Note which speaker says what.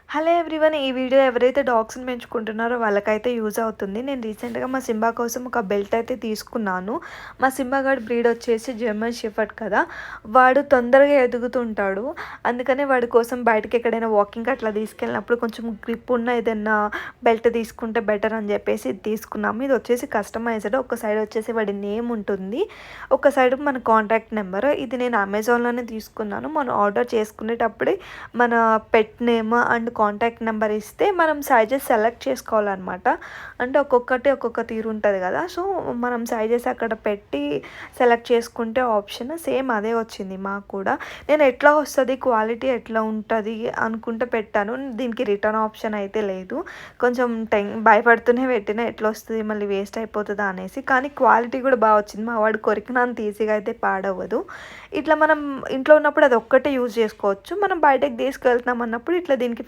Speaker 1: Hello everyone. ఈ video ఎవరైతే డాగ్స్‌ని పెంచుకుంటున్నారో వాళ్ళకైతే యూజ్ అవుతుంది. నేను రీసెంట్‌గా మా సింబా కోసం ఒక బెల్ట్ అయితే తీసుకున్నాను. మా సింబా గాడి బ్రీడ్ వచ్చేసి జర్మన్ షెఫర్డ్ కదా! వాడు తొందరగా ఎదుగుతుంటాడు. అందుకనే వాడి కోసం బయటకి ఎక్కడైనా వాకింగ్‌కి అట్లా తీసుకెళ్ళినప్పుడు కొంచెం గ్రిప్ ఉన్న ఏదన్నా బెల్ట్ తీసుకుంటే బెటర్ అని చెప్పేసి ఇది తీసుకున్నాము. ఇది వచ్చేసి కస్టమైజ్డ్. ఒక సైడ్ వచ్చేసి వాడి నేమ్ ఉంటుంది. ఒక సైడ్ మన కాంటాక్ట్ నెంబర్. ఇది నేను అమెజాన్‌లోనే తీసుకున్నాను. మనం ఆర్డర్ చేసుకునేటప్పుడే మన pet name and contact number ఇస్తే మనం సైజెస్ సెలెక్ట్ చేసుకోవాలన్నమాట. అంటే ఒక్కొక్కటి ఒక్కొక్క తీరు ఉంటుంది కదా! సో మనం సైజెస్ అక్కడ పెట్టి సెలెక్ట్ చేసుకుంటే ఆప్షన్ సేమ్ అదే వచ్చింది మాకు కూడా. నేను ఎట్లా వస్తుంది, క్వాలిటీ ఎట్లా ఉంటుంది అనుకుంటే పెట్టాను. దీనికి రిటర్న్ ఆప్షన్ అయితే లేదు. కొంచెం భయపడుతూనే పెట్టిన ఎట్లా వస్తుంది మళ్ళీ వేస్ట్ అయిపోతుందా అనేసి. కానీ క్వాలిటీ కూడా బాగా వచ్చింది. మా వాడు కొరికినంత ఈజీగా అయితే పాడవ్వదు. ఇట్లా మనం ఇంట్లో ఉన్నప్పుడు అది ఒక్కటే యూజ్ చేసుకోవచ్చు. మనం బయటకి తీసుకెళ్తున్నాం అన్నప్పుడు ఇట్లా దీనికి